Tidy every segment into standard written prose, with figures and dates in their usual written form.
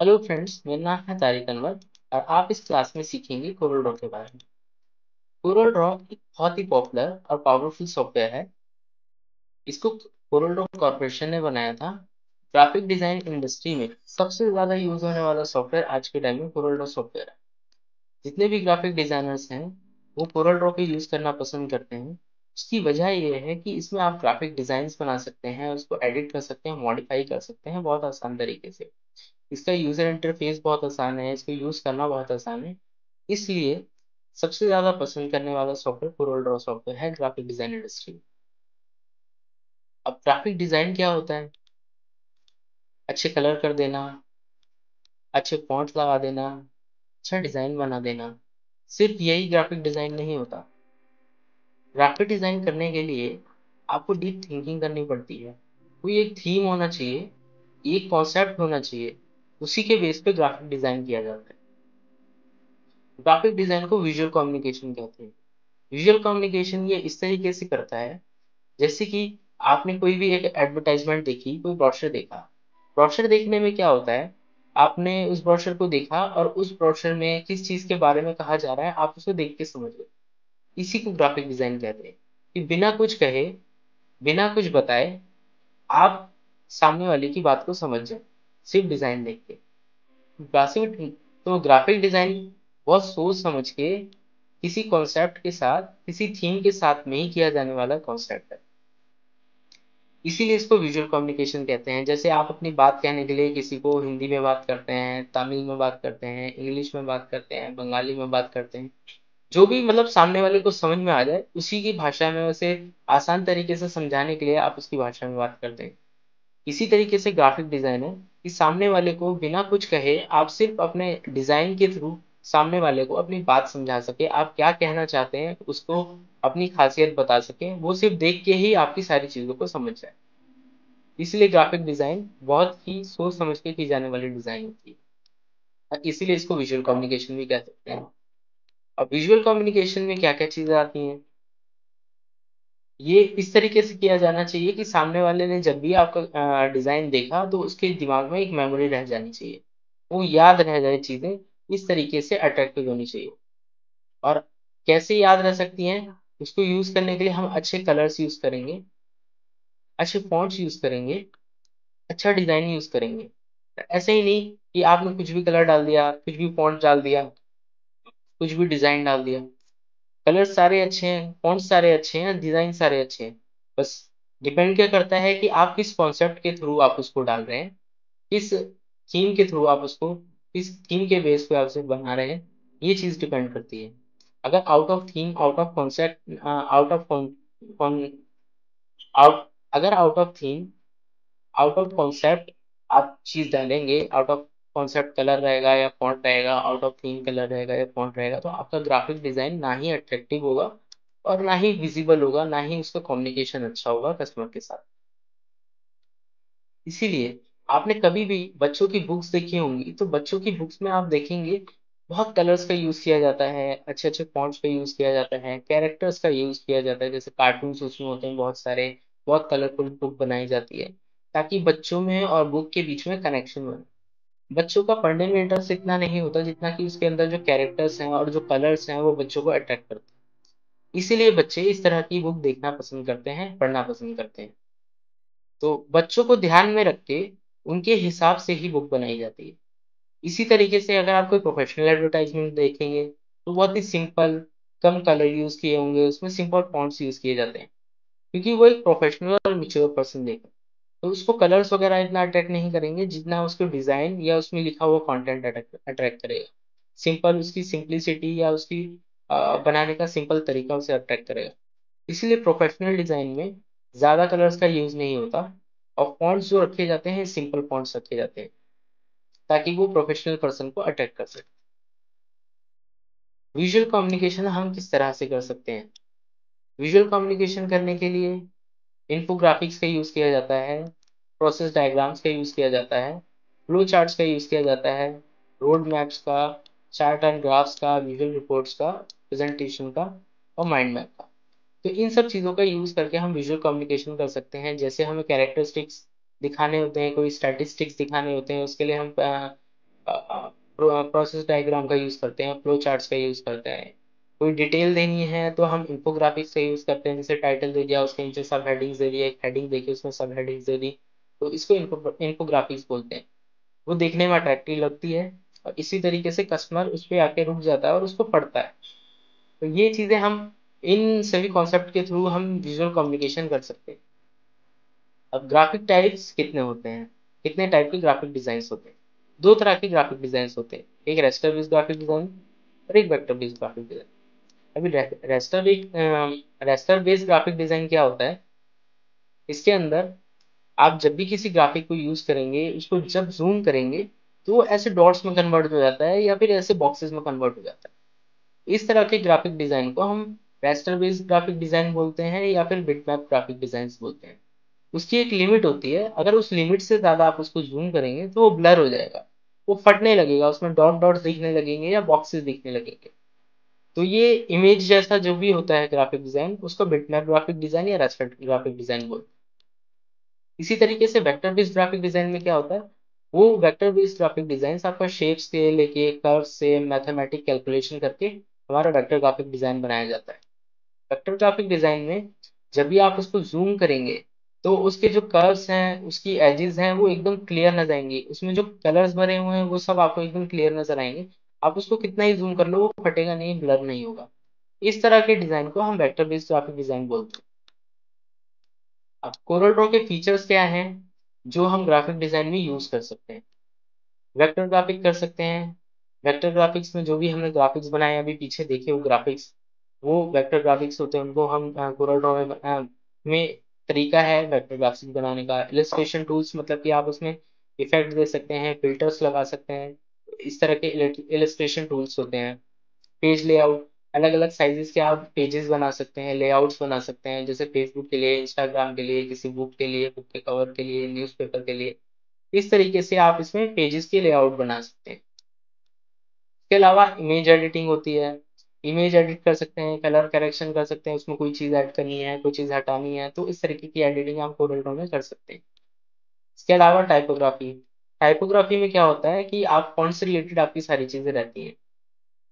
Hello friends, मेरा नाम है तारिक अनवर और आप इस क्लास में सीखेंगे कोरल ड्रॉ के बारे में। कोरल ड्रॉ एक बहुत ही पॉपुलर और पावरफुल सॉफ्टवेयर है। इसको कोरल ड्रॉ कॉर्पोरेशन ने बनाया था। ग्राफिक डिजाइन इंडस्ट्री में सबसे ज्यादा यूज होने वाला सॉफ्टवेयर आज के टाइम में कोरल ड्रॉ सॉफ्टवेयर है। जितने भी ग्राफिक डिजाइनर्स हैं वो कोरल ड्रॉ को यूज करना पसंद करते हैं। उसकी वजह ये है कि इसमें आप ग्राफिक डिजाइन्स बना सकते हैं, उसको एडिट कर सकते हैं, मॉडिफाई कर सकते हैं बहुत आसान तरीके से। इसका यूजर इंटरफेस बहुत आसान है, इसको यूज करना बहुत आसान है। इसलिए सबसे ज्यादा पसंद करने वाला सॉफ्टवेयर कोरल ड्रॉ सॉफ्टवेयर है ग्राफिक डिजाइन इंडस्ट्री। अब ग्राफिक डिजाइन क्या होता है? अच्छे कलर कर देना, अच्छे फॉन्ट्स लगा देना, अच्छा डिजाइन बना देना। सिर्फ यही ग्राफिक डिजाइन नहीं होता। ग्राफिक डिजाइन करने के लिए आपको डीप थिंकिंग करनी पड़ती है। कोई एक थीम होना चाहिए, एक कॉन्सेप्ट होना चाहिए, उसी के बेस पे ग्राफिक डिजाइन किया जाता है। ग्राफिक डिजाइन को विजुअल कम्युनिकेशन कहते हैं। विजुअल कम्युनिकेशन ये इस तरीके से करता है, जैसे कि आपने कोई भी एक एडवर्टाइजमेंट देखी, कोई ब्रोशर देखा। ब्रोशर देखने में क्या होता है, आपने उस ब्रोशर को देखा और उस ब्रोशर में किस चीज के बारे में कहा जा रहा है आप उसको देख के समझ गए। इसी को ग्राफिक डिजाइन कहते हैं कि बिना कुछ कहे, बिना कुछ बताए आप सामने वाले की बात को समझ जाए, सिर्फ डिजाइन देख के। ग्राफिक डिजाइन बहुत सोच समझ के किसी कॉन्सेप्ट के साथ, किसी थीम के साथ में ही किया जाने वाला कॉन्सेप्ट है। इसीलिए इसको विजुअल कम्युनिकेशन कहते हैं। जैसे आप अपनी बात कहने के लिए किसी को हिंदी में बात करते हैं, तमिल में बात करते हैं, इंग्लिश में बात करते हैं, बंगाली में बात करते हैं, जो भी मतलब सामने वाले को समझ में आ जाए उसी की भाषा में उसे आसान तरीके से समझाने के लिए आप उसकी भाषा में बात करते हैं। इसी तरीके से ग्राफिक डिजाइन है कि सामने वाले को बिना कुछ कहे आप सिर्फ अपने डिजाइन के थ्रू सामने वाले को अपनी बात समझा सके, आप क्या कहना चाहते हैं उसको अपनी खासियत बता सके, वो सिर्फ देख के ही आपकी सारी चीजों को समझ जाए। इसलिए ग्राफिक डिजाइन बहुत ही सोच समझ के की जाने वाली डिजाइन होती है और इसीलिए इसको विजुअल कम्युनिकेशन भी कह सकते हैं। अब विजुअल कम्युनिकेशन में क्या क्या चीजें आती हैं, ये इस तरीके से किया जाना चाहिए कि सामने वाले ने जब भी आपका डिजाइन देखा तो उसके दिमाग में एक मेमोरी रह जानी चाहिए, वो याद रह जाए चीजें। इस तरीके से अट्रैक्टिव होनी चाहिए। और कैसे याद रह सकती हैं, उसको यूज करने के लिए हम अच्छे कलर्स यूज करेंगे, अच्छे फॉन्ट्स यूज करेंगे, अच्छा डिजाइन यूज करेंगे। ऐसे ही नहीं कि आपने कुछ भी कलर डाल दिया, कुछ भी फॉन्ट डाल दिया, कुछ भी डिजाइन डाल दिया। कलर सारे अच्छे हैं, फॉन्ट सारे अच्छे हैं, डिजाइन सारे अच्छे हैं। बस डिपेंड क्या करता है कि आप किस कॉन्सेप्ट के थ्रू आप उसको डाल रहे हैं, किस थीम के थ्रू आप उसको, किस थीम के बेस पे आप उसे बना रहे हैं। ये चीज डिपेंड करती है। अगर out of theme, out of concept, out of out अगर out of theme, out of concept आप चीज डालेंगे, आउट ऑफ कॉन्सेप्ट कलर रहेगा या फॉन्ट रहेगा, आउट ऑफ थीम कलर रहेगा या फॉन्ट रहेगा, तो आपका ग्राफिक डिजाइन ना ही अट्रैक्टिव होगा और ना ही विजिबल होगा, ना ही उसका कम्युनिकेशन अच्छा होगा कस्टमर के साथ। इसीलिए आपने कभी भी बच्चों की बुक्स देखी होंगी, तो बच्चों की बुक्स में आप देखेंगे बहुत कलर्स का यूज किया जाता है, अच्छे अच्छे फॉन्ट्स का यूज किया जाता है, कैरेक्टर्स का यूज किया जाता है, जैसे कार्टून्स उसमें होते हैं बहुत सारे। बहुत कलरफुल बुक बनाई जाती है ताकि बच्चों में और बुक के बीच में कनेक्शन बने। बच्चों का पढ़ने में इंटरेस्ट इतना नहीं होता जितना कि उसके अंदर जो कैरेक्टर्स हैं और जो कलर्स हैं वो बच्चों को अट्रैक्ट करते हैं। इसीलिए बच्चे इस तरह की बुक देखना पसंद करते हैं, पढ़ना पसंद करते हैं। तो बच्चों को ध्यान में रख के उनके हिसाब से ही बुक बनाई जाती है। इसी तरीके से अगर आप कोई प्रोफेशनल एडवर्टाइजमेंट देखेंगे तो बहुत ही सिंपल, कम कलर यूज किए होंगे, उसमें सिंपल फॉन्ट्स यूज किए जाते हैं, क्योंकि वो एक प्रोफेशनल और मेच्योर पर्सन देखें तो उसको कलर्स वगैरह इतना अट्रैक्ट नहीं करेंगे जितना उसको डिजाइन या उसमें लिखा हुआ कंटेंट अट्रैक्ट करेगा। सिंपल उसकी सिंप्लिसिटी या उसकी बनाने का सिंपल तरीका उसे अट्रैक्ट करेगा। इसलिए प्रोफेशनल डिजाइन में ज्यादा कलर्स का यूज नहीं होता और फॉन्ट्स जो रखे जाते हैं सिंपल फॉन्ट्स रखे जाते हैं ताकि वो प्रोफेशनल पर्सन को अट्रैक्ट कर सके। विजुअल कम्युनिकेशन हम किस तरह से कर सकते हैं? विजुअल कम्युनिकेशन करने के लिए इन्फोग्राफिक्स का यूज किया जाता है, प्रोसेस डायग्राम्स का यूज किया जाता है, फ्लो चार्ट्स का यूज किया जाता है, रोड मैप्स का, चार्ट एंड ग्राफ्स का, विजुअल रिपोर्ट्स का, प्रेजेंटेशन का और माइंड मैप का। तो इन सब चीज़ों का यूज करके हम विजुअल कम्युनिकेशन कर सकते हैं। जैसे हमें कैरेक्टरिस्टिक्स दिखाने होते हैं, कोई स्टैटिस्टिक्स दिखाने होते हैं, उसके लिए हम प्रोसेस डायग्राम का यूज़ करते हैं, फ्लो चार्ट्स का यूज़ करते हैं। कोई डिटेल देनी है तो हम इन्फोग्राफिक्स का यूज़ करते हैं, जैसे टाइटल दे दिया, उसके नीचे सब हेडिंग्स दे दिया, एक हेडिंग देखी उसमें सब हेडिंग्स दे दी, तो इसको इन्फोग्राफिक्स बोलते हैं। वो देखने में अट्रैक्टिव लगती है और इसी तरीके से कस्टमर उस पर आके रुक जाता है और उसको पढ़ता है। तो ये चीज़ें हम इन सभी कॉन्सेप्ट के थ्रू हम विजुअल कम्युनिकेशन कर सकते हैं। अब ग्राफिक टाइप्स कितने होते हैं, कितने टाइप के ग्राफिक डिजाइन होते हैं? दो तरह के ग्राफिक डिजाइन होते हैं, एक रेस्टर बेस्ड ग्राफिक डिजाइन और एक वेक्टर बेस्ड ग्राफिक डिजाइन। अभी रेस्टर बेस्ड ग्राफिक डिजाइन क्या होता है? इसके अंदर आप जब भी किसी ग्राफिक को यूज करेंगे, उसको जब जूम करेंगे तो वो ऐसे डॉट्स में कन्वर्ट हो जाता है या फिर ऐसे बॉक्सेस में कन्वर्ट हो जाता है। इस तरह के ग्राफिक डिजाइन को हम रेस्टर बेस्ड ग्राफिक डिजाइन बोलते हैं या फिर बिटमैप ग्राफिक डिजाइन बोलते हैं। उसकी एक लिमिट होती है, अगर उस लिमिट से ज्यादा आप उसको जूम करेंगे तो वो ब्लर हो जाएगा, वो फटने लगेगा, उसमें डॉट डॉट दिखने लगेंगे या बॉक्सेस दिखने लगेंगे। तो ये इमेज जैसा जो भी होता है ग्राफिक डिजाइन, उसको बिटमैप ग्राफिक डिजाइन या रेस्टर ग्राफिक डिजाइन बोलते हैं। इसी तरीके से वेक्टर बेस्ड ग्राफिक डिजाइन में क्या होता है? वो वेक्टर बेस्ड ग्राफिक डिजाइन आपका शेप से लेके कर्व से मैथमेटिक कैलकुलेशन करके हमारा वेक्टर ग्राफिक डिजाइन बनाया जाता है। वेक्टर ग्राफिक डिजाइन में जब भी आप उसको जूम करेंगे तो उसके जो कर्व्स हैं, उसकी एजेस हैं, वो एकदम क्लियर नजर आएंगी, उसमें जो कलर्स भरे हुए हैं वो सब आपको एकदम क्लियर नजर आएंगे। आप उसको कितना ही जूम कर लो वो फटेगा नहीं, ब्लर नहीं होगा। इस तरह के डिजाइन को हम वेक्टर बेस्ड ग्राफिक डिजाइन बोलते हैं। अब कोरल ड्रॉ के फीचर्स क्या हैं जो हम ग्राफिक डिजाइन में यूज कर सकते हैं? वेक्टर ग्राफिक कर सकते हैं। वेक्टर ग्राफिक्स में जो भी हमने ग्राफिक्स बनाए अभी पीछे देखे वो ग्राफिक्स, वो वेक्टर ग्राफिक्स होते हैं, उनको हम कोरल ड्रॉ में तरीका है वेक्टर ग्राफिक्स बनाने का। इलस्ट्रेशन टूल्स मतलब कि आप उसमें इफेक्ट दे सकते हैं, फिल्टर्स लगा सकते हैं, इस तरह के इलस्ट्रेशन टूल्स होते हैं। पेज लेआउट, अलग अलग साइजेस के आप पेजेस बना सकते हैं, लेआउट्स बना सकते हैं, जैसे फेसबुक के लिए, इंस्टाग्राम के लिए, किसी बुक के लिए, बुक के कवर के लिए, न्यूज़पेपर के लिए। इस तरीके से आप इसमें पेजेस की लेआउट बना सकते हैं। इसके अलावा इमेज एडिटिंग होती है, इमेज एडिट कर सकते हैं, कलर करेक्शन कर सकते हैं, उसमें कोई चीज़ ऐड करनी है, कोई चीज़ हटानी है, तो इस तरीके की एडिटिंग आप कोरल ड्रॉ में कर सकते हैं। इसके अलावा टाइपोग्राफी, टाइपोग्राफी में क्या होता है कि आप फॉन्ट से रिलेटेड आपकी सारी चीज़ें रहती हैं।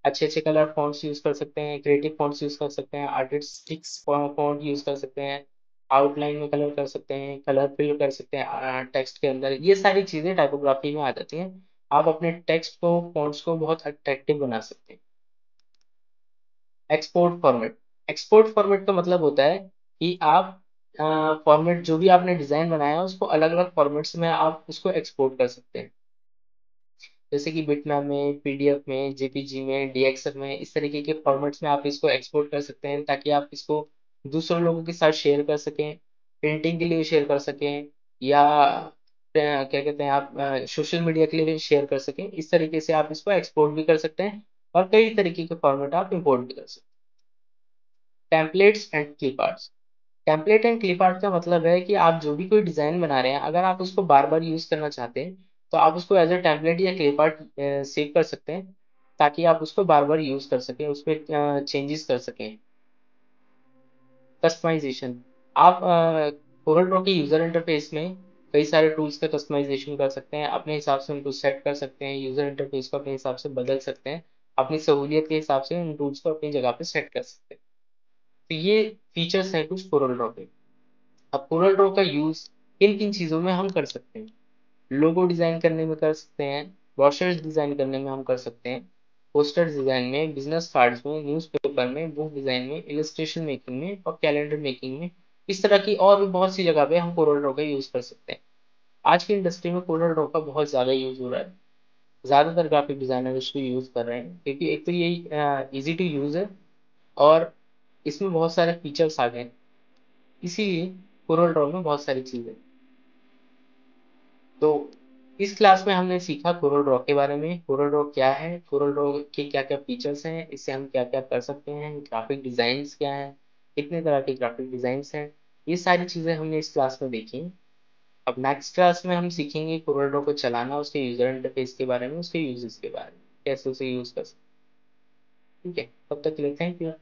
अच्छे अच्छे कलर फॉन्ट्स यूज कर सकते हैं, क्रिएटिव फॉन्ट्स यूज कर सकते हैं, आर्टिस्टिक फॉन्ट यूज कर सकते हैं, आउटलाइन में कलर कर सकते हैं, कलर फिल कर सकते हैं टेक्स्ट के अंदर। ये सारी चीजें टाइपोग्राफी में आ जाती हैं। आप अपने टेक्स्ट को, फॉन्ट्स को बहुत अट्रैक्टिव बना सकते हैं। एक्सपोर्ट फॉर्मेट, एक्सपोर्ट फॉर्मेट का मतलब होता है कि आप फॉर्मेट जो भी आपने डिजाइन बनाया है उसको अलग अलग फॉर्मेट्स में आप उसको एक्सपोर्ट कर सकते हैं, जैसे कि बिटमैप में, पीडीएफ में, जेपीजी में, डीएक्सएफ में, इस तरीके के फॉर्मेट्स में आप इसको एक्सपोर्ट कर सकते हैं ताकि आप इसको दूसरे लोगों के साथ शेयर कर सकें, प्रिंटिंग के लिए शेयर कर सकें, या क्या कहते हैं आप सोशल मीडिया के लिए भी शेयर कर सकें। इस तरीके से आप इसको एक्सपोर्ट भी कर सकते हैं और कई तरीके के फॉर्मेट आप इंपोर्ट भी कर सकते हैं। Templates and clip arts, template and clip art का मतलब है कि आप जो भी कोई डिजाइन बना रहे हैं, अगर आप उसको बार बार यूज करना चाहते हैं तो आप उसको एज अ टेम्पलेट या क्लिप आर्ट सेव कर सकते हैं ताकि आप उसको बार बार यूज कर सकें, उसमें चेंजेस कर सकें। कस्टमाइजेशन, आप कोरल ड्रॉ के यूजर इंटरफेस में कई सारे टूल्स का कस्टमाइजेशन कर सकते हैं, अपने हिसाब से उनको सेट कर सकते हैं, यूजर इंटरफेस को अपने हिसाब से बदल सकते हैं, अपनी सहूलियत के हिसाब से उन टूल्स को अपनी जगह पे सेट कर सकते हैं। तो ये फीचर्स हैं कुछ कोरल ड्रॉ के। अब कोरल ड्रॉ का यूज किन किन चीजों में हम कर सकते हैं? लोगो डिजाइन करने में कर सकते हैं, ब्रोशर्स डिजाइन करने में हम कर सकते हैं, पोस्टर डिजाइन में, बिजनेस कार्ड्स में, न्यूज़पेपर में, बुक डिजाइन में, इलस्ट्रेशन मेकिंग में और कैलेंडर मेकिंग में। इस तरह की और भी बहुत सी जगह पे हम कोरल ड्रॉ का यूज कर सकते हैं। आज की इंडस्ट्री में कोरल ड्रॉ का बहुत ज्यादा यूज हो रहा है, ज्यादातर ग्राफिक डिजाइनर इसको यूज कर रहे हैं क्योंकि एक तो ये इजी टू यूज है और इसमें बहुत सारे फीचर्स आ गए हैं, इसीलिए कोरल ड्रॉ में बहुत सारी चीजें। तो इस क्लास में हमने सीखा कोरल ड्रॉ के बारे में, कोरल ड्रॉ क्या है, कोरल ड्रॉ के क्या क्या फीचर्स हैं, इससे हम क्या क्या कर सकते हैं, ग्राफिक डिजाइन्स क्या हैं, कितने तरह के ग्राफिक डिजाइन्स हैं, ये सारी चीजें हमने इस क्लास में देखी। अब नेक्स्ट क्लास में हम सीखेंगे कोरल ड्रॉ को चलाना, उसके यूजर इंटरफेस के बारे में, उसके यूजेस के बारे में, कैसे उसे यूज कर सकते हैं। ठीक है, तब तक के लिए थैंक यू।